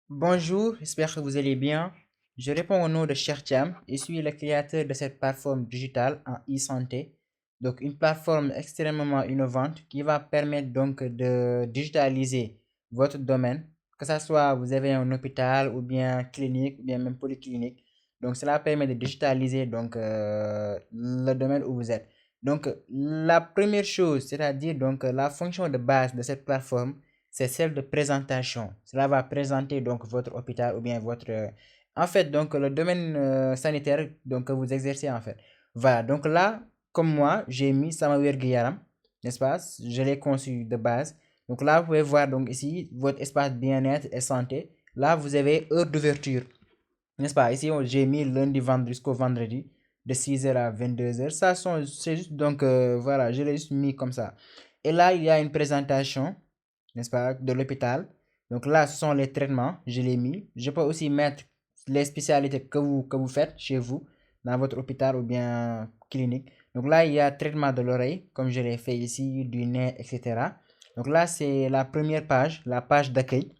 Bonjour, j'espère que vous allez bien. Je réponds au nom de Chertiam et suis le créateur de cette plateforme digitale en e-santé. Donc, une plateforme extrêmement innovante qui va permettre donc de digitaliser votre domaine, que ce soit vous avez un hôpital ou bien clinique ou bien même polyclinique. Donc, cela permet de digitaliser donc le domaine où vous êtes. Donc, la première chose, c'est-à-dire donc la fonction de base de cette plateforme, c'est celle de présentation. Cela va présenter donc votre hôpital ou bien votre en fait donc le domaine sanitaire donc que vous exercez en fait. Voilà, donc là comme moi, j'ai mis Sama Wergu Yaram, n'est-ce pas? Je l'ai conçu de base. Donc là vous pouvez voir donc ici votre espace bien-être et santé. Là vous avez heure d'ouverture, n'est-ce pas? Ici j'ai mis lundi vendredi jusqu'au vendredi de 6 heures à 22 heures. Ça c'est juste donc voilà, je l'ai juste mis comme ça. Et là il y a une présentation, n'est-ce pas, de l'hôpital. Donc là, ce sont les traitements, je l'ai mis. Je peux aussi mettre les spécialités que vous faites chez vous, dans votre hôpital ou bien clinique. Donc là, il y a traitement de l'oreille, comme je l'ai fait ici, du nez, etc. Donc là, c'est la première page, la page d'accueil.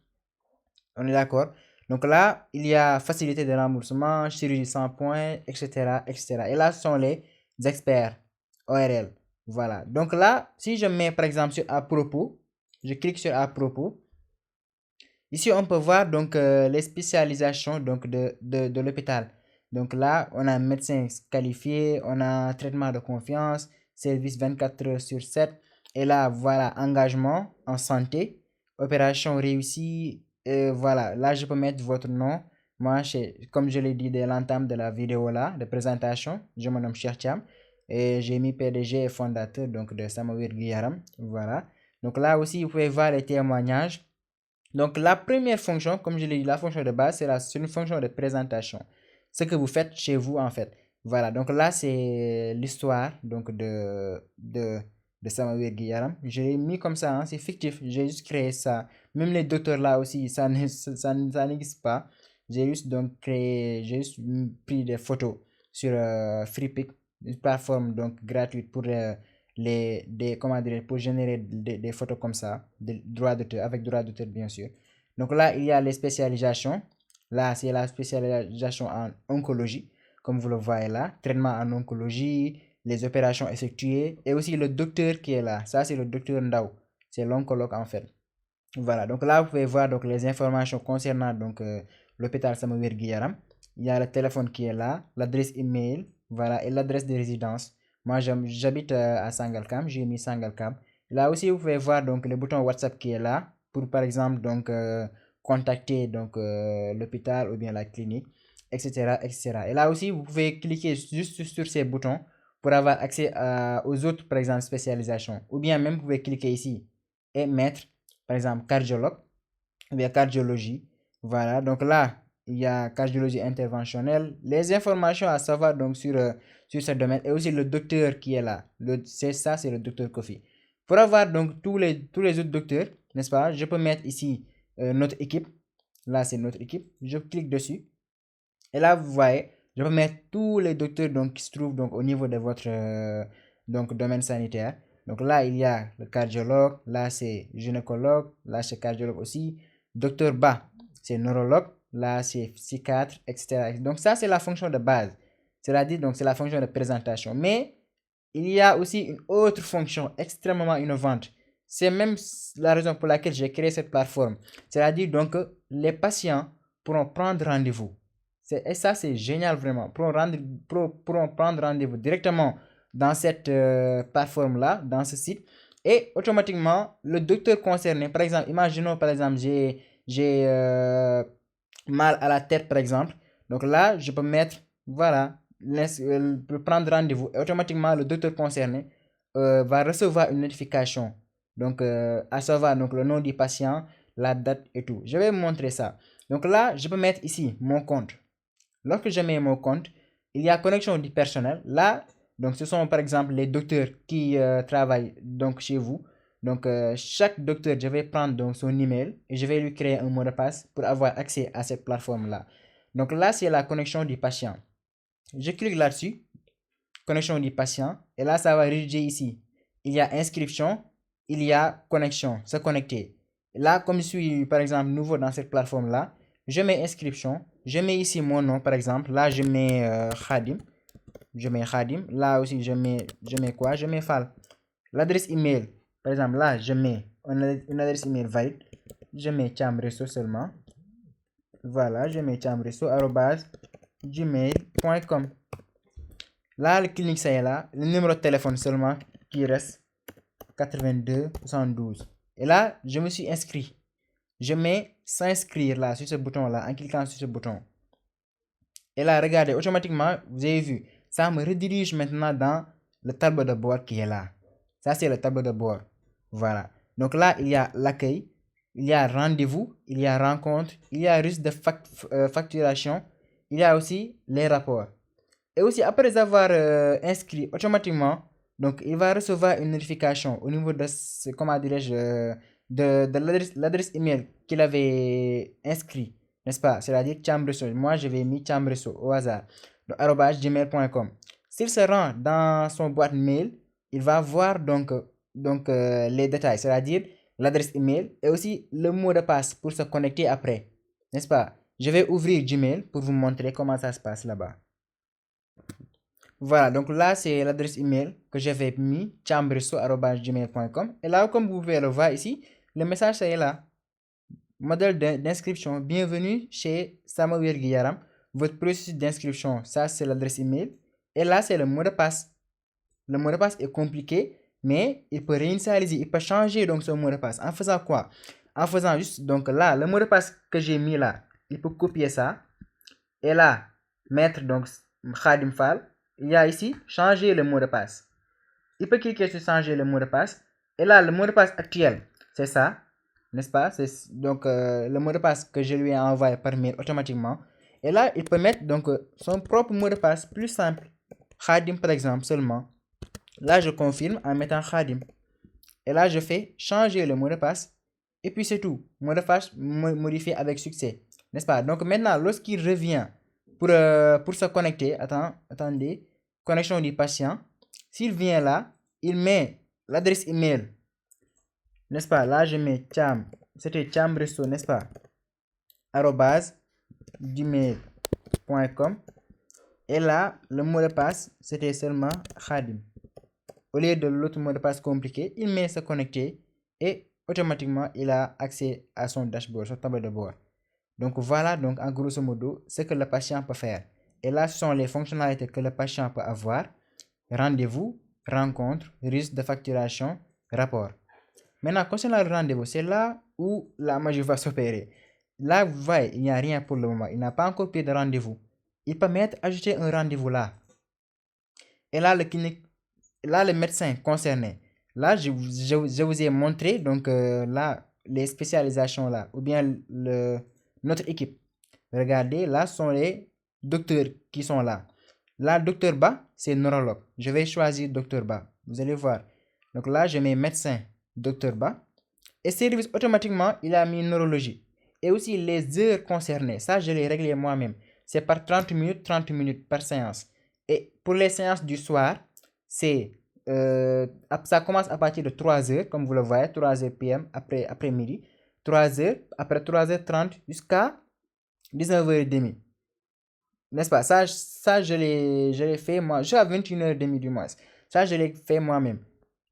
On est d'accord? Donc là, il y a facilité de remboursement, chirurgie sans points, etc., etc. Et là, ce sont les experts ORL. Voilà. Donc là, si je mets par exemple sur à propos, je clique sur à propos. Ici, on peut voir donc les spécialisations donc de l'hôpital. Donc là, on a médecin qualifié, on a traitement de confiance, service 24 heures sur 7. Et là, voilà, engagement en santé, opération réussie. Voilà, là, je peux mettre votre nom. Moi, comme je l'ai dit dès l'entame de la vidéo là, de présentation, je me nomme Chertiam et j'ai mis PDG et fondateur donc de Samawir Guyaram. Voilà. Donc là aussi, vous pouvez voir les témoignages. Donc, la première fonction, comme je l'ai dit, la fonction de base, c'est une fonction de présentation. Ce que vous faites chez vous, en fait. Voilà, donc là, c'est l'histoire donc de Samawir Guiyaram. Je l'ai mis comme ça, hein, c'est fictif. J'ai juste créé ça. Même les docteurs là aussi, ça n'existe pas. J'ai juste pris des photos sur FreePic, une plateforme donc gratuite pour comment dire, pour générer des photos comme ça, avec droit d'auteur bien sûr. Donc là, il y a les spécialisations. Là, c'est la spécialisation en oncologie, comme vous le voyez là, traitement en oncologie, les opérations effectuées, et aussi le docteur qui est là. Ça, c'est le docteur Ndao. C'est l'oncologue en fait. Voilà, donc là, vous pouvez voir donc, les informations concernant donc, l'hôpital Samuel Guillaram. Il y a le téléphone qui est là, l'adresse email, voilà, et l'adresse de résidence. Moi, j'habite à Sangalkam, j'ai mis Sangalkam. Là aussi, vous pouvez voir donc, le bouton WhatsApp qui est là, pour par exemple donc, contacter donc, l'hôpital ou bien la clinique, etc., etc. Et là aussi, vous pouvez cliquer juste sur ces boutons pour avoir accès aux autres, par exemple, spécialisations. Ou bien même, vous pouvez cliquer ici et mettre par exemple cardiologue, ou bien cardiologie. Voilà, donc là, il y a cardiologie interventionnelle, les informations à savoir donc sur ce domaine et aussi le docteur qui est là. C'est ça, c'est le docteur Kofi. Pour avoir donc tous les autres docteurs, n'est-ce pas, je peux mettre ici notre équipe. Là, c'est notre équipe. Je clique dessus. Et là, vous voyez, je peux mettre tous les docteurs donc, qui se trouvent donc, au niveau de votre donc, domaine sanitaire. Donc là, il y a le cardiologue, là c'est gynécologue, là c'est cardiologue aussi. Docteur Ba, c'est neurologue, là c'est psychiatre, etc. Donc ça, c'est la fonction de base. C'est-à-dire, donc c'est la fonction de présentation. Mais il y a aussi une autre fonction extrêmement innovante. C'est même la raison pour laquelle j'ai créé cette plateforme. C'est-à-dire donc que les patients pourront prendre rendez-vous. Et ça, c'est génial vraiment. Pourront prendre rendez-vous directement dans cette plateforme-là, dans ce site. Et automatiquement, le docteur concerné, par exemple, imaginons par exemple, j'ai mal à la tête, par exemple. Donc là, je peux mettre, voilà, prendre rendez-vous. Et automatiquement, le docteur concerné va recevoir une notification. Donc, à savoir donc, le nom du patient, la date et tout. Je vais vous montrer ça. Donc là, je peux mettre ici mon compte. Lorsque je mets mon compte, il y a connexion du personnel. Là, donc ce sont par exemple les docteurs qui travaillent donc chez vous. Donc chaque docteur, je vais prendre donc son email et je vais lui créer un mot de passe pour avoir accès à cette plateforme-là. Donc là, c'est la connexion du patient. Je clique là-dessus, connexion du patient, et là, ça va rédiger ici. Il y a inscription, il y a connexion, se connecter. Là, comme je suis par exemple nouveau dans cette plateforme-là, je mets inscription, je mets ici mon nom par exemple, là je mets Khadim, là aussi je mets quoi? Je mets Fall. L'adresse email, par exemple là je mets une adresse email valide, je mets Thiamresso seulement, voilà, je mets thiamresso@gmail.com. Là le clinique ça est là, le numéro de téléphone seulement qui reste 82 72. Et là je me suis inscrit. Je mets s'inscrire là sur ce bouton là en cliquant sur ce bouton. Et là regardez, automatiquement vous avez vu, ça me redirige maintenant dans le tableau de bord qui est là. Ça c'est le tableau de bord. Voilà. Donc là il y a l'accueil, il y a rendez-vous, il y a rencontre, il y a risque de facturation, il y a aussi les rapports. Et aussi après avoir inscrit automatiquement, donc il va recevoir une notification au niveau de ce, comment dirais-je, de l'adresse email qu'il avait inscrit, n'est-ce pas? C'est-à-dire Thiamresso. Moi je vais mis Thiamresso au hasard, donc @gmail.com. S'il se rend dans son boîte mail, il va voir donc les détails, c'est-à-dire l'adresse email et aussi le mot de passe pour se connecter après, n'est-ce pas? Je vais ouvrir Gmail pour vous montrer comment ça se passe là-bas. Voilà, donc là c'est l'adresse email que j'avais mis, thiamresso@gmail.com. Et là, comme vous pouvez le voir ici, le message est là. Modèle d'inscription. Bienvenue chez Samuel Guillaram. Votre processus d'inscription, ça c'est l'adresse email. Et là c'est le mot de passe. Le mot de passe est compliqué, mais il peut réinitialiser, il peut changer donc son mot de passe. En faisant quoi? En faisant juste, donc là, le mot de passe que j'ai mis là, il peut copier ça. Et là, mettre donc Khadim Fall. Il y a ici changer le mot de passe. Il peut cliquer sur changer le mot de passe. Et là, le mot de passe actuel, c'est ça, n'est-ce pas? C'est donc le mot de passe que je lui ai envoyé par mail automatiquement. Et là, il peut mettre donc son propre mot de passe plus simple. Khadim par exemple seulement. Là, je confirme en mettant Khadim. Et là, je fais changer le mot de passe. Et puis c'est tout. Mot de passe modifié avec succès. N'est-ce pas? Donc maintenant, lorsqu'il revient pour se connecter, attendez, connexion du patient. S'il vient là, il met l'adresse email. N'est-ce pas? Là, je mets c'était Thiamresso, n'est-ce pas? @gmail.com. Et là, le mot de passe, c'était seulement Khadim. Au lieu de l'autre mot de passe compliqué, il met se connecter et automatiquement, il a accès à son dashboard, son tableau de bord. Donc voilà, donc en grosso modo, ce que le patient peut faire. Et là, ce sont les fonctionnalités que le patient peut avoir. Rendez-vous, rencontre, risque de facturation, rapport. Maintenant, concernant le rendez-vous, c'est là où la magie va s'opérer. Là, vous voyez, il n'y a rien pour le moment. Il n'a pas encore pris de rendez-vous. Il peut mettre ajouter un rendez-vous là. Et là, le médecin concerné. Là, je vous ai montré donc là les spécialisations là, ou bien notre équipe. Regardez, là sont les docteurs qui sont là. Là, docteur Ba, c'est neurologue. Je vais choisir docteur Ba. Vous allez voir. Donc là, je mets médecin, docteur Ba. Et service, automatiquement, il a mis neurologie. Et aussi les heures concernées. Ça, je l'ai réglé moi-même. C'est par 30 minutes par séance. Et pour les séances du soir, c'est ça commence à partir de 3h, comme vous le voyez, 3h PM après midi. 3h, après 3h30 jusqu'à 19h30. N'est-ce pas? Ça je l'ai fait moi. Jusqu'à 21h30 du mois. Ça, je l'ai fait moi-même.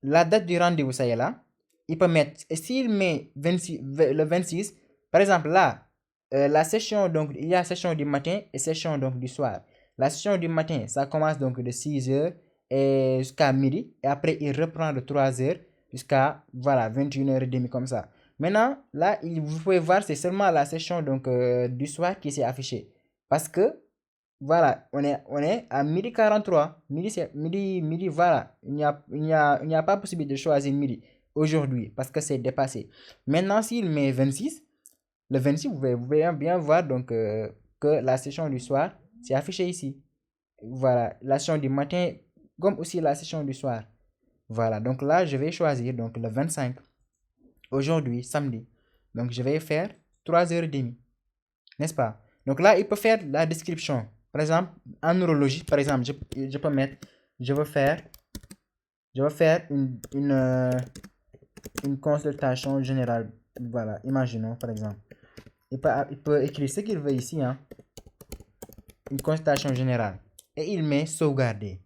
La date du rendez-vous, ça y est là. Il peut mettre. Et s'il met le 26, par exemple là, la session, donc il y a session du matin et session donc du soir. La session du matin, ça commence donc de 6h et jusqu'à midi. Et après, il reprend de 3h jusqu'à voilà, 21h30 comme ça. Maintenant, là, vous pouvez voir, c'est seulement la session donc, du soir qui s'est affichée. Parce que voilà, on est à midi 43. Midi, voilà. Il n'y a pas possibilité de choisir midi aujourd'hui parce que c'est dépassé. Maintenant, s'il met 26, le 26, vous pouvez bien voir donc que la session du soir, c'est affiché ici. Voilà, la session du matin, comme aussi la session du soir. Voilà, donc là, je vais choisir donc le 25, aujourd'hui, samedi. Donc, je vais faire 3h30, n'est-ce pas? Donc là, il peut faire la description. Par exemple, en neurologie, par exemple, je peux mettre, je veux faire une consultation générale. Voilà, imaginons par exemple. il peut écrire ce qu'il veut ici, hein, une consultation générale. Et il met sauvegarder.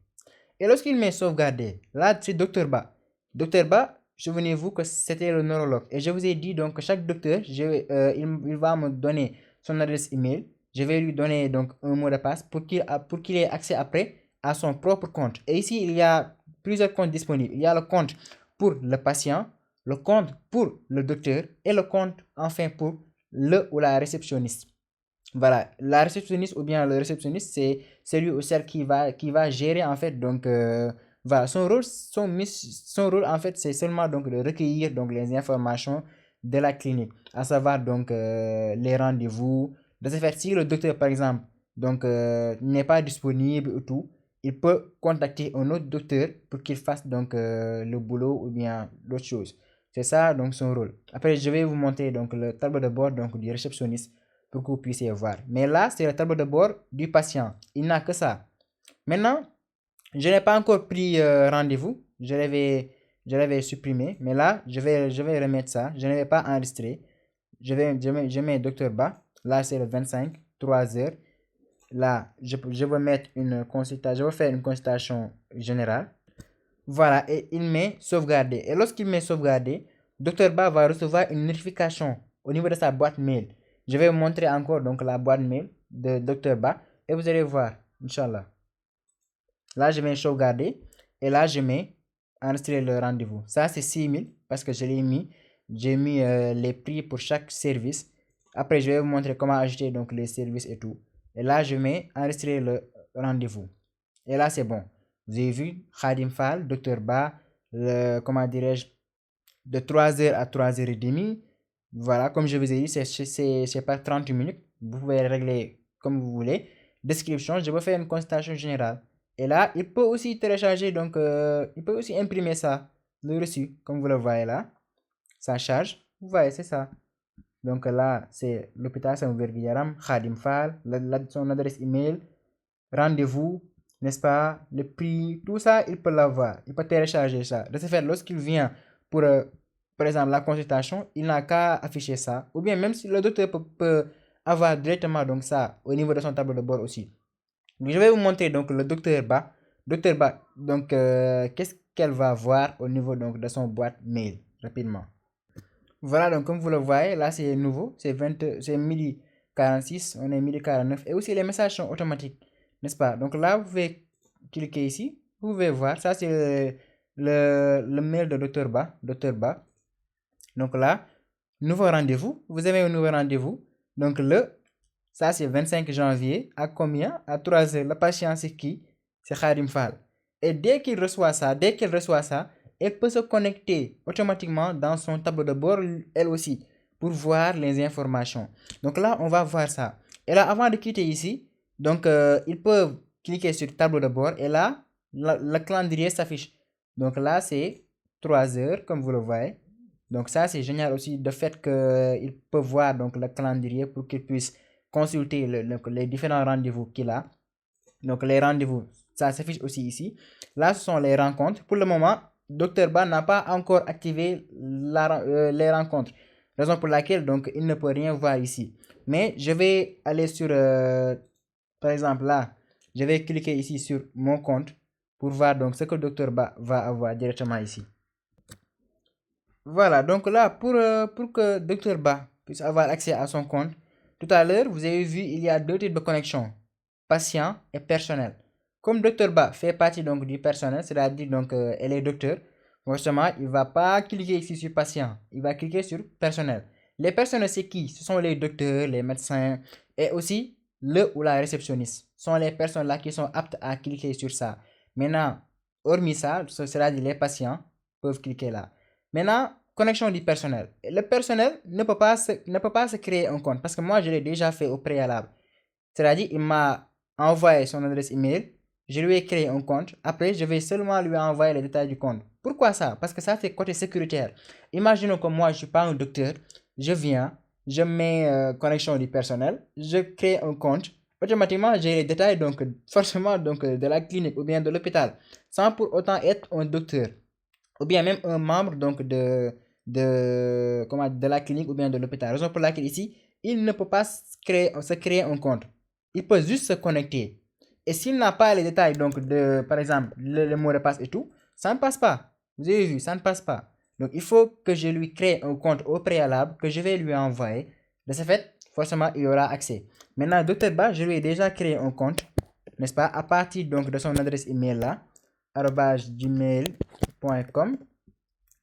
Et lorsqu'il met sauvegarder, là, c'est Docteur Ba. Docteur Ba, souvenez-vous que c'était le neurologue. Et je vous ai dit donc que chaque docteur, il va me donner son adresse email. Je vais lui donner donc un mot de passe pour qu'il ait accès après à son propre compte. Et ici, il y a plusieurs comptes disponibles. Il y a le compte pour le patient, le compte pour le docteur et le compte enfin pour le ou la réceptionniste. Voilà, la réceptionniste ou bien le réceptionniste, c'est celui ou celle qui va gérer en fait donc voilà, son rôle en fait c'est seulement donc de recueillir donc les informations de la clinique, à savoir donc les rendez-vous. De ce fait, si le docteur par exemple donc n'est pas disponible ou tout, il peut contacter un autre docteur pour qu'il fasse donc le boulot ou bien l'autre chose. C'est ça donc son rôle. Après, je vais vous montrer donc le tableau de bord donc du réceptionniste pour que vous puissiez voir. Mais là, c'est le tableau de bord du patient. Il n'a que ça. Maintenant, je n'ai pas encore pris rendez-vous. Je l'avais supprimé. Mais là, je vais remettre ça. Je ne vais pas enregistrer. Je mets Dr Ba. Là, c'est le 25, 3 heures. Là, je vais mettre une consultation. Je vais faire une consultation générale. Voilà, et il met sauvegarder. Et lorsqu'il met sauvegarder, Dr Ba va recevoir une notification au niveau de sa boîte mail. Je vais vous montrer encore donc la boîte mail de Dr Ba et vous allez voir, Inch'Allah. Là, je vais sauvegarder et là, je mets enregistrer le rendez-vous. Ça, c'est 6000 parce que je l'ai mis. J'ai mis les prix pour chaque service. Après, je vais vous montrer comment ajouter donc les services et tout. Et là, je mets enregistrer le rendez-vous. Et là, c'est bon. Vous avez vu, Khadim Fall, Dr Ba, comment dirais-je, de 3h à 3h30. Voilà, comme je vous ai dit, c'est pas 30 minutes. Vous pouvez régler comme vous voulez. Description, je vais faire une consultation générale. Et là, il peut aussi télécharger, donc il peut aussi imprimer ça, le reçu, comme vous le voyez là. Ça charge. Vous voyez, c'est ça. Donc là, c'est l'hôpital Saint-Verguillaram, Khadim Fall, son adresse email, rendez-vous, n'est-ce pas, le prix, tout ça, il peut l'avoir. Il peut télécharger ça. De ce fait, lorsqu'il vient pour, par exemple, la consultation, il n'a qu'à afficher ça. Ou bien même si le docteur peut avoir directement donc ça au niveau de son tableau de bord aussi. Donc, je vais vous montrer donc le docteur Ba. Docteur Ba, donc qu'est-ce qu'elle va voir au niveau donc de son boîte mail rapidement. Voilà, donc comme vous le voyez, là c'est nouveau, c'est midi 46, on est midi 49 et aussi les messages sont automatiques, n'est-ce pas? Donc là, vous pouvez cliquer ici, vous pouvez voir, ça c'est le mail de Dr Ba, Dr Ba. Donc là, nouveau rendez-vous, vous avez un nouveau rendez-vous. Donc ça c'est 25 janvier, à combien? À 3 heures. Le patient c'est qui? C'est Khadim Fall. Et dès qu'il reçoit ça, elle peut se connecter automatiquement dans son tableau de bord, elle aussi, pour voir les informations. Donc là, on va voir ça. Et là, avant de quitter ici, donc ils peuvent cliquer sur tableau de bord et là, le calendrier s'affiche. Donc là, c'est 3 heures, comme vous le voyez. Donc ça, c'est génial aussi, de fait qu'ils peuvent voir donc, le calendrier pour qu'ils puissent consulter les différents rendez-vous qu'il a. Donc les rendez-vous, ça s'affiche aussi ici. Là, ce sont les rencontres. Pour le moment, Dr Ba n'a pas encore activé les rencontres. Raison pour laquelle donc il ne peut rien voir ici. Mais je vais aller sur, par exemple là, je vais cliquer ici sur mon compte pour voir donc ce que Dr Ba va avoir directement ici. Voilà, donc là, pour que Dr Ba puisse avoir accès à son compte, tout à l'heure, vous avez vu, il y a deux types de connexion, patient et personnel. Comme Dr Ba fait partie donc du personnel, c'est-à-dire donc elle est docteur, justement, il ne va pas cliquer ici sur patient, il va cliquer sur personnel. Les personnels, c'est qui? Ce sont les docteurs, les médecins et aussi le ou la réceptionniste. Ce sont les personnes là qui sont aptes à cliquer sur ça. Maintenant, hormis ça, c'est-à-dire les patients peuvent cliquer là. Maintenant, connexion du personnel. Le personnel ne peut pas se créer un compte parce que moi, je l'ai déjà fait au préalable. C'est-à-dire, il m'a envoyé son adresse email, je lui ai créé un compte. Après, je vais seulement lui envoyer les détails du compte. Pourquoi ça? Parce que ça, c'est côté sécuritaire. Imaginons que moi, je ne suis pas un docteur, je viens, je mets connexion du personnel, je crée un compte. Automatiquement, j'ai les détails donc forcément donc, de la clinique ou bien de l'hôpital, sans pour autant être un docteur ou bien même un membre donc de la clinique ou bien de l'hôpital. Raison pour laquelle ici, il ne peut pas se créer un compte. Il peut juste se connecter. Et s'il n'a pas les détails, donc de, par exemple, le mot de passe et tout, ça ne passe pas. Vous avez vu, ça ne passe pas. Donc, il faut que je lui crée un compte au préalable que je vais lui envoyer. De ce fait, forcément, il aura accès. Maintenant, Dr. Ba, je lui ai déjà créé un compte, n'est-ce pas, à partir donc de son adresse email là, @gmail.com.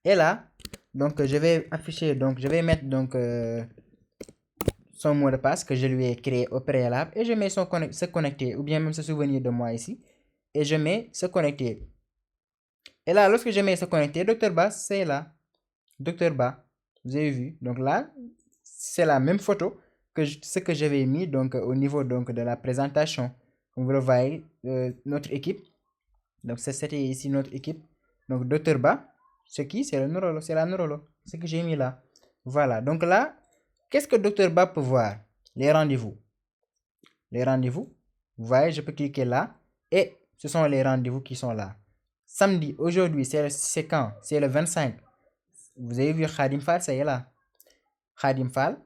Et là, donc je vais afficher, donc je vais mettre donc son mot de passe que je lui ai créé au préalable et je mets se connecter ou bien même se souvenir de moi ici et je mets se connecter. Et là, lorsque je mets se connecter, Dr. Ba, c'est là. Dr. Ba, vous avez vu. Donc là, c'est la même photo que ce que j'avais mis donc au niveau donc de la présentation. Comme vous le voyez, notre équipe. Donc c'était ici notre équipe. Donc Dr. Ba, c'est qui? C'est le neurologue, c'est la neurologue. Ce que j'ai mis là. Voilà. Donc là, qu'est-ce que Dr. Ba peut voir? Les rendez-vous. Les rendez-vous. Vous voyez, je peux cliquer là. Et ce sont les rendez-vous qui sont là. Samedi, aujourd'hui, c'est quand? C'est le 25. Vous avez vu Khadim Fall, ça y est là. Khadim Fall,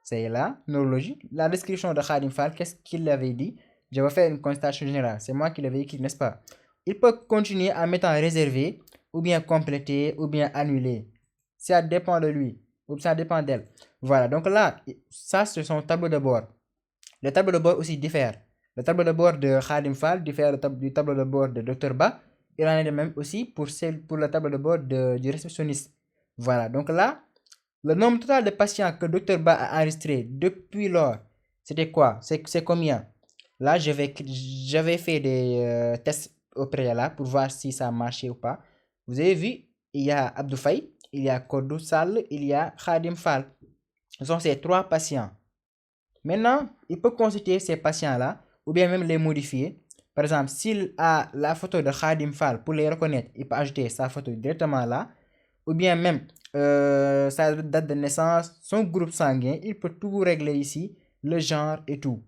ça y est là. Neurologie. La description de Khadim Fall, qu'est-ce qu'il avait dit? Je vais faire une constatation générale. C'est moi qui l'avais écrit, n'est-ce pas? Il peut continuer en mettant réservé, ou bien compléter, ou bien annuler. Ça dépend de lui, ou ça dépend d'elle. Voilà, donc là, ça c'est son tableau de bord. Le tableau de bord aussi diffère. Le tableau de bord de Khadim Fall diffère du tableau de bord de Dr. Ba. Il en est de même aussi pour le tableau de bord du réceptionniste. Voilà, donc là, le nombre total de patients que Dr. Ba a enregistré depuis lors, c'était quoi? C'est combien? Là, j'avais fait des tests au préalable pour voir si ça marchait ou pas. Vous avez vu, il y a Abdou Faye, il y a Kodou Sall, il y a Khadim Fall. Ce sont ces trois patients. Maintenant, il peut consulter ces patients-là ou bien même les modifier. Par exemple, s'il a la photo de Khadim Fall pour les reconnaître, il peut ajouter sa photo directement là. Ou bien même sa date de naissance, son groupe sanguin, il peut tout régler ici, le genre et tout.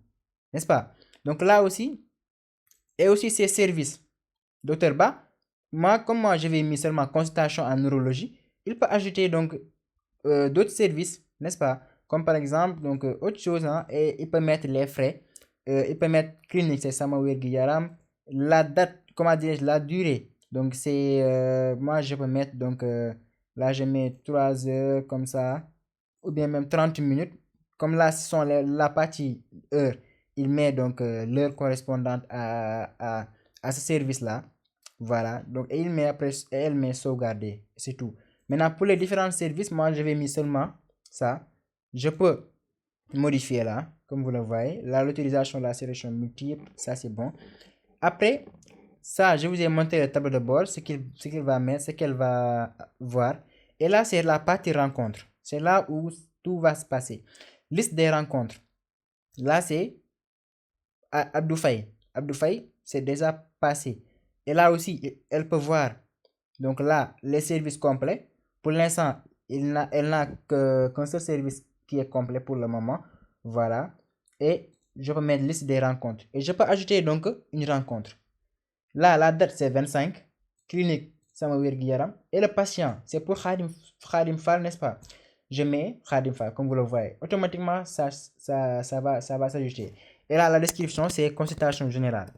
N'est-ce pas? Donc là aussi, et aussi ses services. Docteur Ba, comme moi je vais mis seulement consultation en neurologie, il peut ajouter donc d'autres services, n'est-ce pas? Comme par exemple, donc autre chose, hein, et il peut mettre les frais, il peut mettre clinique, c'est Samawer Guyaram, la date, comment dirais-je, la durée. Donc c'est, moi je peux mettre, donc là je mets 3 heures comme ça, ou bien même 30 minutes. Comme là, ce sont la partie heure, il met donc l'heure correspondante à ce service-là. Voilà, donc et il met après, et elle met sauvegarder, c'est tout. Maintenant, pour les différents services, moi, je vais mis seulement ça. Je peux modifier là, comme vous le voyez. Là, l'utilisation de la sélection multiple, ça c'est bon. Après, ça, je vous ai montré le tableau de bord, ce qu'il va mettre, ce qu'elle va voir. Et là, c'est la partie rencontre. C'est là où tout va se passer. Liste des rencontres. Là, c'est Abdou Faye. Abdou Faye, c'est déjà passé. Et là aussi, elle peut voir donc là, les services complets. Pour l'instant, elle n'a qu'un seul service qui est complet pour le moment. Voilà. Et je peux mettre liste des rencontres. Et je peux ajouter donc une rencontre. Là, la date c'est 25. Clinique Samawer Guyaram. Et le patient, c'est pour Khadim Fall, n'est-ce pas? Je mets Khadim Fall, comme vous le voyez. Automatiquement, ça va s'ajouter. Et là, la description, c'est consultation générale.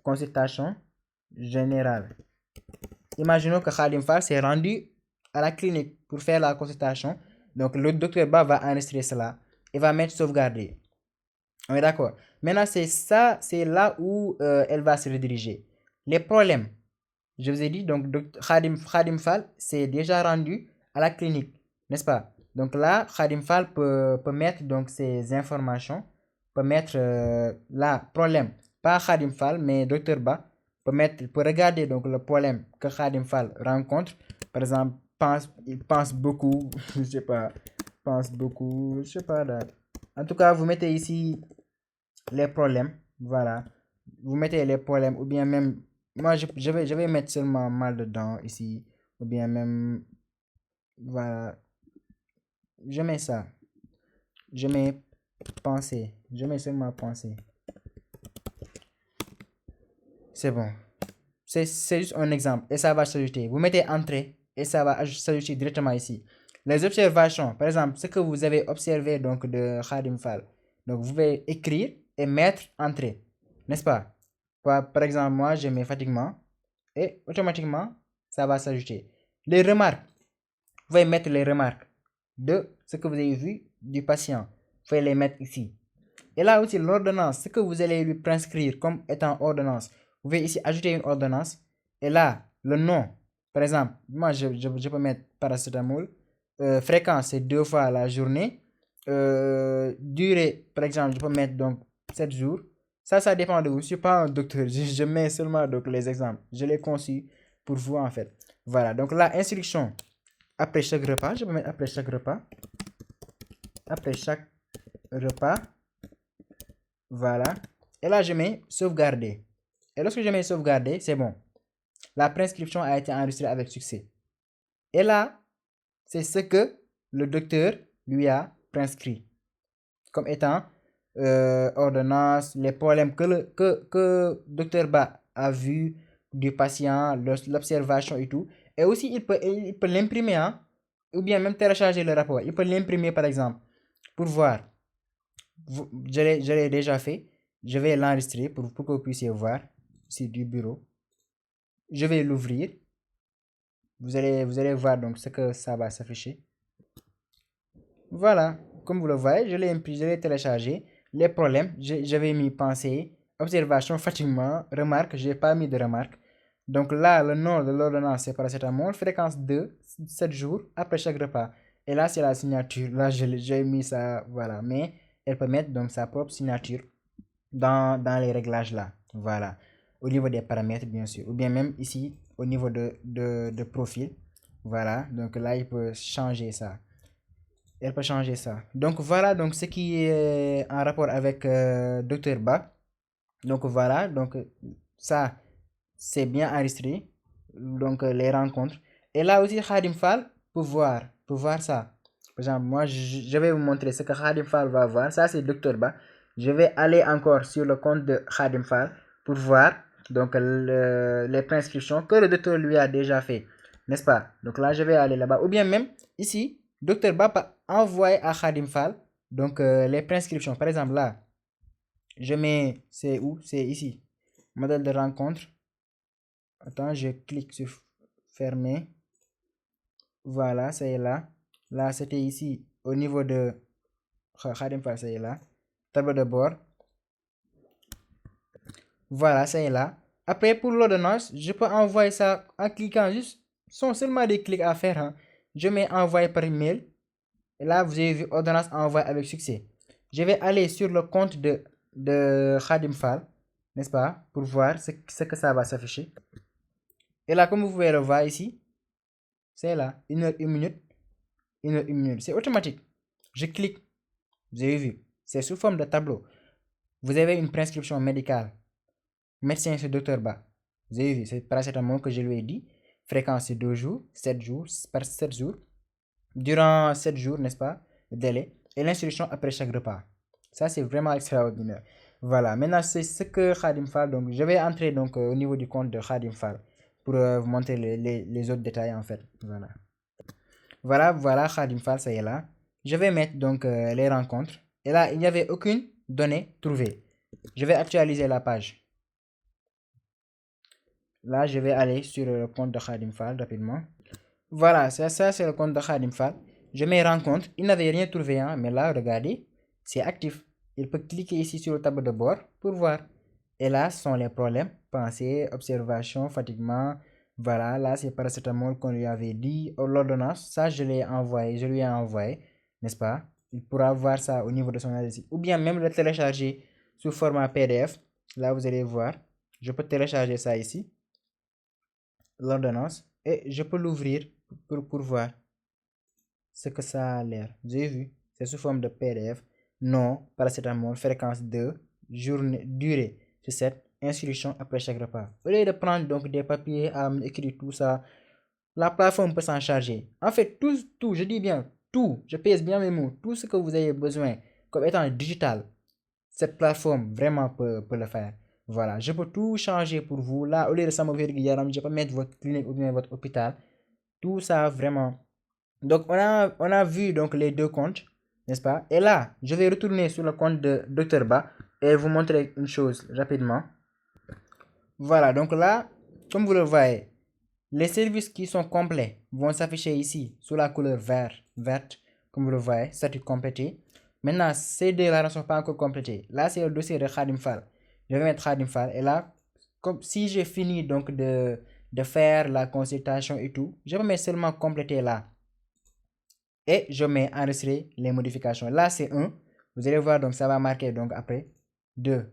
Consultation générale. Imaginons que Khadim Fall s'est rendu à la clinique pour faire la consultation. Donc, le docteur Ba va enregistrer cela et va mettre sauvegarder. On est d'accord. Maintenant, c'est ça, c'est là où elle va se rediriger. Les problèmes. Je vous ai dit, donc, Khadim Fall s'est déjà rendu à la clinique, n'est-ce pas? Donc là, Khadim Fall peut mettre donc ses informations, peut mettre là, problème. Pas Khadim Fall, mais docteur Ba peut regarder donc le problème que Khadim Fall rencontre. Par exemple, il pense beaucoup, je sais pas, pense beaucoup, je sais pas là. En tout cas, vous mettez ici les problèmes, voilà. Vous mettez les problèmes, ou bien même, moi je vais mettre seulement mal dedans ici, ou bien même, voilà, je mets ça, je mets penser, je mets seulement penser. C'est bon. C'est juste un exemple et ça va s'ajouter. Vous mettez entrée et ça va s'ajouter directement ici. les observations, par exemple, ce que vous avez observé donc de Khadim Fall. Donc, vous pouvez écrire et mettre entrée, n'est-ce pas? Par exemple, moi, je mets fatiguement et automatiquement, ça va s'ajouter. Les remarques, vous pouvez mettre les remarques de ce que vous avez vu du patient. Vous pouvez les mettre ici. Et là aussi, l'ordonnance, ce que vous allez lui prescrire comme étant ordonnance, vous pouvez ici ajouter une ordonnance. Et là, le nom, par exemple, moi, je peux mettre paracétamol. Fréquence, c'est 2 fois la journée. Durée, par exemple, je peux mettre donc 7 jours. Ça dépend de vous. Je ne suis pas un docteur. Je mets seulement donc les exemples. Je l'ai conçu pour vous, en fait. Voilà. Donc, là, instruction. Après chaque repas, je peux mettre après chaque repas. Après chaque repas. Voilà. Et là, je mets sauvegarder. Et lorsque je mets sauvegarder, c'est bon. La prescription a été enregistrée avec succès. Et là, c'est ce que le docteur lui a prescrit comme étant ordonnance, les problèmes que docteur Ba a vu du patient, l'observation et tout. Et aussi, il peut l'imprimer, hein, ou bien même télécharger le rapport. Il peut l'imprimer, par exemple, pour voir. Je l'ai déjà fait. Je vais l'enregistrer pour que vous puissiez voir. C'est du bureau. Je vais l'ouvrir. Vous allez voir donc ce que ça va s'afficher. Voilà. Comme vous le voyez, je l'ai imprimé, je l'ai téléchargé. Les problèmes, j'avais mis pensée, observation, fatiguement, remarque, j'ai pas mis de remarque. Donc là, le nom de l'ordonnance, c'est paracétamol, fréquence 2, 7 jours après chaque repas. Et là, c'est la signature. Là, j'ai mis ça, voilà. Mais elle peut mettre donc sa propre signature dans les réglages là. Voilà. Au niveau des paramètres, bien sûr. Ou bien même ici, au niveau de profil. Voilà. Donc là, il peut changer ça. Elle peut changer ça. Donc voilà donc ce qui est en rapport avec Dr Ba. Donc voilà, donc ça c'est bien enregistré. Donc les rencontres. Et là aussi Khadim Fall pour voir ça. Par exemple, moi je vais vous montrer ce que Khadim Fall va voir. Ça c'est Dr Ba. Je vais aller encore sur le compte de Khadim Fall pour voir donc les prescriptions que le docteur lui a déjà fait. N'est-ce pas? Donc là je vais aller là-bas. Ou bien même ici, Dr Ba a envoyé à Khadim Fall donc les prescriptions. Par exemple là, je mets, c'est où? C'est ici. Modèle de rencontre. Attends, je clique sur fermer. Voilà, ça y est là. Là, c'était ici au niveau de Khadim Fall, ça y est là. Tableau de bord. Voilà, ça y est là. Après, pour l'ordonnance, je peux envoyer ça en cliquant juste. Ce sont seulement des clics à faire, hein. Je mets envoyer par email. Et là, vous avez vu ordonnance envoyée avec succès. Je vais aller sur le compte de Khadim Fall, n'est-ce pas, pour voir ce que ça va s'afficher. Et là, comme vous pouvez le voir ici, c'est là, 1 heure, 1 minute, 1 heure, 1 minute. C'est automatique. Je clique, vous avez vu, c'est sous forme de tableau. Vous avez une prescription médicale. Médecin, c'est Dr Ba. Vous avez vu, c'est paracétamol que je lui ai dit. Fréquence, c'est 2 jours, 7 jours, par 7 jours. Durant 7 jours, n'est-ce pas, le délai. Et l'instruction après chaque repas. Ça, c'est vraiment extraordinaire. Voilà, maintenant, c'est ce que Khadim Fall. Donc, je vais entrer donc, au niveau du compte de Khadim Fall pour vous montrer les autres détails en fait. Voilà. Voilà, Khadim Fall, ça y est là. Je vais mettre donc les rencontres. Et là, il n'y avait aucune donnée trouvée. Je vais actualiser la page. Là, je vais aller sur le compte de Khadim Fall rapidement. Voilà, ça c'est le compte de Khadim Fall. Je mets rencontre. Il n'avait rien trouvé, hein, mais là, regardez, c'est actif. Il peut cliquer ici sur le tableau de bord pour voir. Et là, ce sont les problèmes. Pensée, observation, fatiguement. Voilà, là, c'est paracétamol qu'on lui avait dit. L'ordonnance, ça, je l'ai envoyé, je lui ai envoyé, n'est-ce pas? Il pourra voir ça au niveau de son adresse. Ou bien même le télécharger sous format PDF. Là, vous allez voir. Je peux télécharger ça ici. L'ordonnance. Et je peux l'ouvrir pour voir ce que ça a l'air. Vous avez vu? C'est sous forme de PDF. Nom, paracétamol, fréquence 2, journée, durée, c'est 7, instruction après chaque repas. Au lieu de prendre donc des papiers à écrire tout ça, la plateforme peut s'en charger. En fait, tout, je dis bien tout, je pèse bien mes mots, tout ce que vous avez besoin comme étant digital, cette plateforme vraiment peut le faire. Voilà, je peux tout changer pour vous. Là, au lieu de ça, je peux mettre votre clinique ou bien votre hôpital. Tout ça vraiment Donc, on a vu donc les deux comptes, n'est-ce pas? Et là, je vais retourner sur le compte de Dr. Ba et vous montrer une chose rapidement. Voilà, donc là, comme vous le voyez, les services qui sont complets vont s'afficher ici sous la couleur verte, comme vous le voyez, statut complété. Maintenant, ces deux-là ne sont pas encore complétés. Là, c'est le dossier de Khadim Fall. Je vais mettre Khadim Fall. Et là, comme si j'ai fini donc de faire la consultation et tout, je vais mettre seulement compléter là. Et je mets enregistrer les modifications. Là, c'est 1. Vous allez voir, donc ça va marquer donc après 2.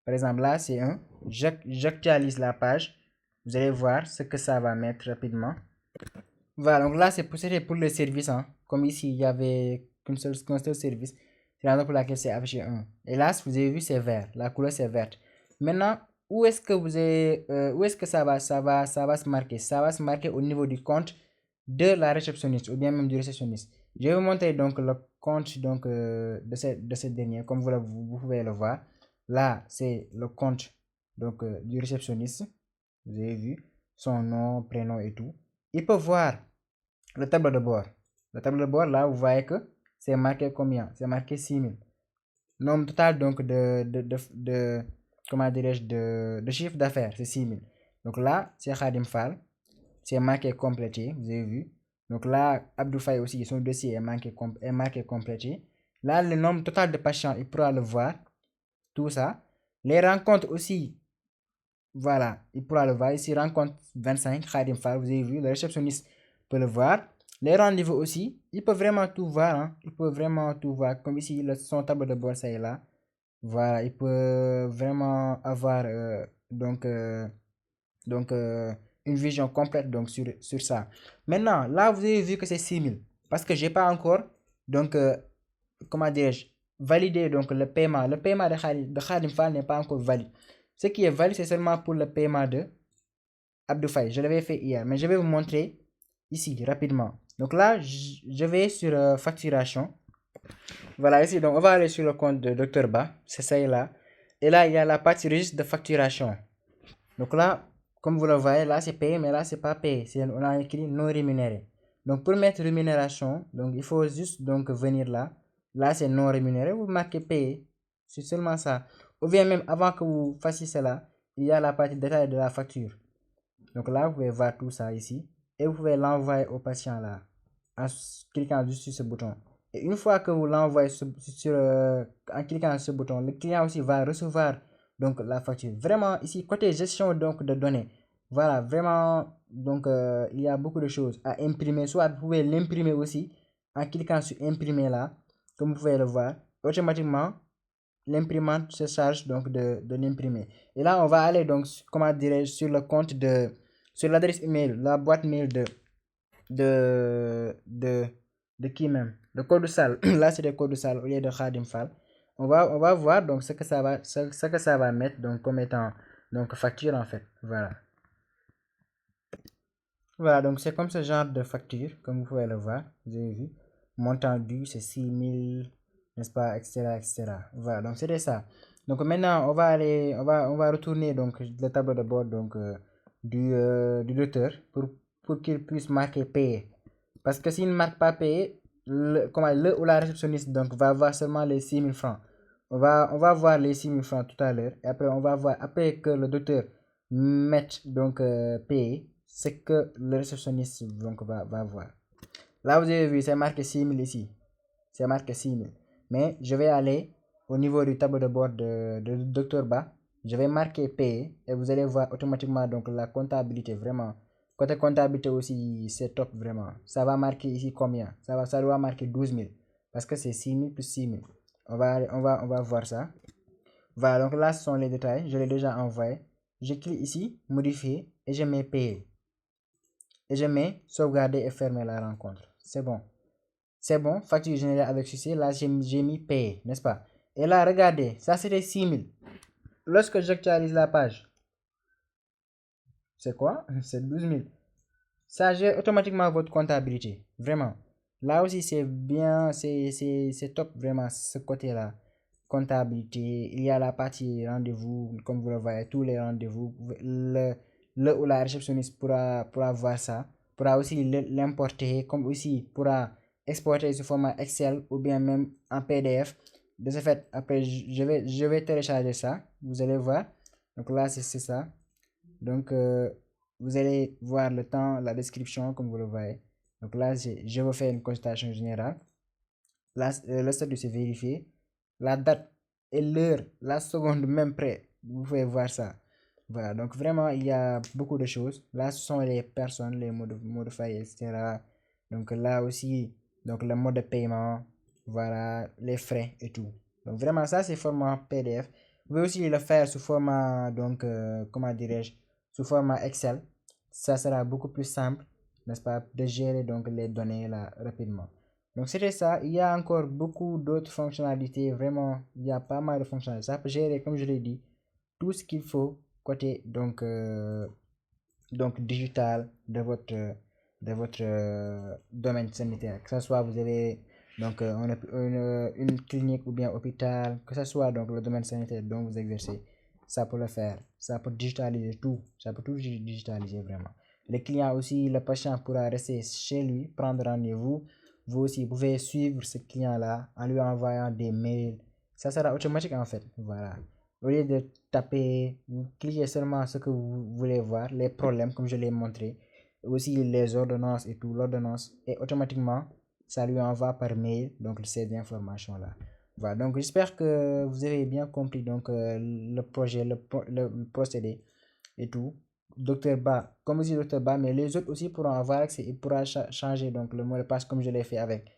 Par exemple, là, c'est 1. J'actualise la page. Vous allez voir ce que ça va mettre rapidement. Voilà, donc là, c'était pour le service. Hein. Comme ici, il y avait qu'un seul service. C'est la raison pour laquelle c'est affiché 1. Et là, vous avez vu, c'est vert. La couleur, c'est verte. Maintenant, où est-ce que où est-ce que ça va se marquer? Ça va se marquer au niveau du compte de la réceptionniste ou bien même du réceptionniste. Je vais vous montrer donc le compte donc, de cette dernière. Comme vous pouvez le voir. Là, c'est le compte donc, du réceptionniste. Vous avez vu son nom, prénom et tout. Il peut voir le tableau de bord. Le tableau de bord, là, vous voyez que c'est marqué combien? C'est marqué 6000. Nombre total donc comment dirais-je, de chiffre d'affaires, c'est 6000. Donc là, c'est Khadim Fall. C'est marqué complété, vous avez vu. Donc là, Abdou Faye aussi, son dossier est marqué complété. Là, le nombre total de patients, il pourra le voir. Tout ça. Les rencontres aussi, voilà, il pourra le voir. Ici, rencontre 25, Khadim Fall, vous avez vu. Le réceptionniste peut le voir. Les rendez-vous aussi, il peut vraiment tout voir. Hein. Il peut vraiment tout voir. Comme ici, son tableau de bord, ça est là. Voilà, il peut vraiment avoir une vision complète donc, sur ça. Maintenant, là, vous avez vu que c'est 6000. Parce que j'ai pas encore, donc, comment dirais-je, validé donc, le paiement. Le paiement de Khadim Fall n'est pas encore valide. Ce qui est valide, c'est seulement pour le paiement de Abdou Faye. Je l'avais fait hier, mais je vais vous montrer ici rapidement. Donc là, je vais sur facturation. Voilà, ici, donc on va aller sur le compte de Dr. Ba. C'est ça là. Et là, il y a la partie registre de facturation. Donc là, comme vous le voyez, là c'est payé, mais là c'est pas payé. On a écrit non rémunéré. Donc pour mettre rémunération, donc il faut juste donc venir là. Là c'est non rémunéré, vous marquez payé. C'est seulement ça. Ou bien même avant que vous fassiez cela, il y a la partie détail de la facture. Donc là, vous pouvez voir tout ça ici. Et vous pouvez l'envoyer au patient là. En cliquant juste sur ce bouton. Et une fois que vous l'envoyez en cliquant sur ce bouton, le client aussi va recevoir donc la facture. Vraiment, ici, côté gestion donc, de données, voilà, vraiment, donc il y a beaucoup de choses à imprimer. Soit vous pouvez l'imprimer aussi en cliquant sur imprimer là, comme vous pouvez le voir. Automatiquement, l'imprimante se charge donc de l'imprimer. Et là, on va aller donc, comment dirais-je, sur le compte sur l'adresse email, la boîte mail de, de, de qui même? De code de salle. Là, c'est des codes de salle au lieu de Khadim Fall. On va voir donc ce que ça va mettre donc comme étant donc facture en fait. Voilà. Voilà, donc c'est comme ce genre de facture, comme vous pouvez le voir. Vous avez vu. Montant dû, c'est 6000, n'est-ce pas, etc., etc. Voilà, donc c'était ça. Donc maintenant, on va retourner donc le tableau de bord donc du docteur pour qu'il puisse marquer payé. Parce que s'il ne marque pas payé, le ou la réceptionniste donc va voir seulement les 6000 francs. On va voir les 6000 francs tout à l'heure. Et après, on va voir, après que le docteur mette donc payé, c'est que le réceptionniste donc, va voir. Là, vous avez vu, c'est marqué 6000 ici. C'est marqué 6000. Mais je vais aller au niveau du tableau de bord de Dr. Ba. Je vais marquer payé et vous allez voir automatiquement donc la comptabilité vraiment. Côté comptabilité aussi, c'est top vraiment. Ça va marquer ici combien? Ça doit marquer 12 000 parce que c'est 6000 plus 6000. On va voir ça. Voilà, donc là, ce sont les détails. Je l'ai déjà envoyé. Je clique ici, modifier et je mets payer. Et je mets sauvegarder et fermer la rencontre. C'est bon. C'est bon, facture générée avec succès. Là, j'ai mis payer, n'est-ce pas? Et là, regardez, ça c'était 6000. Lorsque j'actualise la page, c'est quoi? C'est 12 000. Ça gère automatiquement votre comptabilité. Vraiment. Là aussi, c'est bien, c'est top, vraiment, ce côté-là. Comptabilité. Il y a la partie rendez-vous, comme vous le voyez, tous les rendez-vous. Le ou la réceptionniste pourra voir ça. pourra aussi l'importer, comme aussi pourra exporter sous format Excel ou bien même en PDF. De ce fait, après, je vais télécharger ça. Vous allez voir. Donc là, c'est ça. Donc, vous allez voir le temps, la description, comme vous le voyez. Donc là, je vais faire une consultation générale. Là, le statut c'est vérifié. La date et l'heure, la seconde même près. Vous pouvez voir ça. Voilà, donc vraiment, il y a beaucoup de choses. Là, ce sont les personnes, les mots de faille, etc. Donc là aussi, donc le mode de paiement, voilà, les frais et tout. Donc vraiment, ça, c'est format PDF. Vous pouvez aussi le faire sous format, donc, comment dirais-je, sous format Excel. Ça sera beaucoup plus simple, n'est-ce pas, de gérer donc les données là rapidement. Donc c'était ça. Il y a encore beaucoup d'autres fonctionnalités. Vraiment, il y a pas mal de fonctionnalités. Ça peut gérer, comme je l'ai dit, tout ce qu'il faut côté donc digital de votre domaine sanitaire. Que ce soit vous avez donc une clinique ou bien hôpital, que ce soit donc le domaine sanitaire dont vous exercez, ça peut le faire. Ça peut digitaliser tout. Ça peut tout digitaliser vraiment. Les clients aussi, le patient pourra rester chez lui, prendre rendez-vous. Vous aussi, vous pouvez suivre ce client-là en lui envoyant des mails. Ça sera automatique en fait. Voilà. Au lieu de taper, vous cliquez seulement ce que vous voulez voir, les problèmes comme je l'ai montré, aussi les ordonnances et tout, l'ordonnance, et automatiquement, ça lui envoie par mail, donc ces informations-là. Voilà, donc j'espère que vous avez bien compris donc le projet, le procédé et tout. Docteur Ba, comme dit Docteur Ba, mais les autres aussi pourront avoir accès, il pourra changer donc le mot de passe comme je l'ai fait avec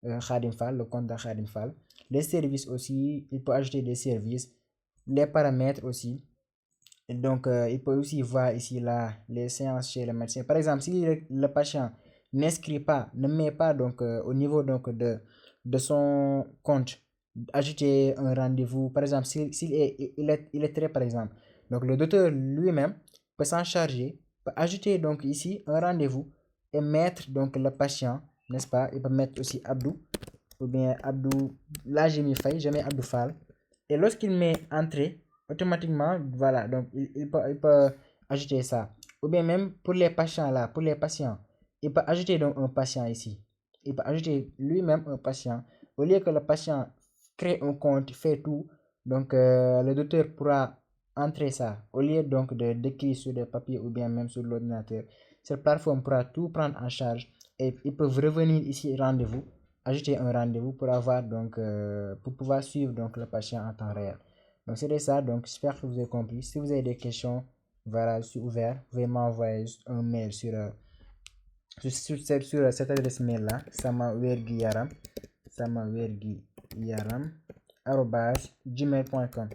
Khadim Fall, le compte de Khadim Fall. Les services aussi, il peut ajouter des services, les paramètres aussi. Et donc, il peut aussi voir ici là les séances chez le médecin. Par exemple, si le patient n'inscrit pas, ne met pas donc au niveau donc de son compte, ajouter un rendez-vous. Par exemple, il est très par exemple. Donc, le docteur lui-même peut s'en charger, peut ajouter donc ici un rendez-vous et mettre donc le patient, n'est-ce pas? Il peut mettre aussi Abdou ou bien Abdou. Là, j'ai mis Faye, je mets Abdou Fall. Et lorsqu'il met entrée, automatiquement, voilà, donc il peut ajouter ça. Ou bien même pour les patients là, pour les patients, il peut ajouter donc un patient ici. Il peut ajouter lui-même un patient. Au lieu que le patient crée un compte, fait tout, donc le docteur pourra entrer ça. Au lieu donc de d'écrire sur des papiers ou bien même sur l'ordinateur, cette plateforme pourra tout prendre en charge et ils peuvent revenir ici rendez-vous, ajouter un rendez-vous pour avoir donc pour pouvoir suivre donc le patient en temps réel. Donc c'était ça, donc j'espère que vous avez compris. Si vous avez des questions, voilà, je suis ouvert. Vous pouvez m'envoyer un mail sur cette adresse mail là, samawergiyaram @gmail.com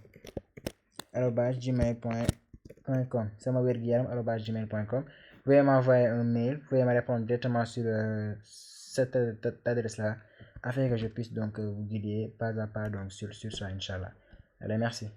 samawergiyaram@gmail.com. Vous pouvez m'envoyer un mail, vous pouvez me répondre directement sur cette adresse là afin que je puisse donc vous guider pas à pas donc sur ça, Inch'Allah. Allez, merci.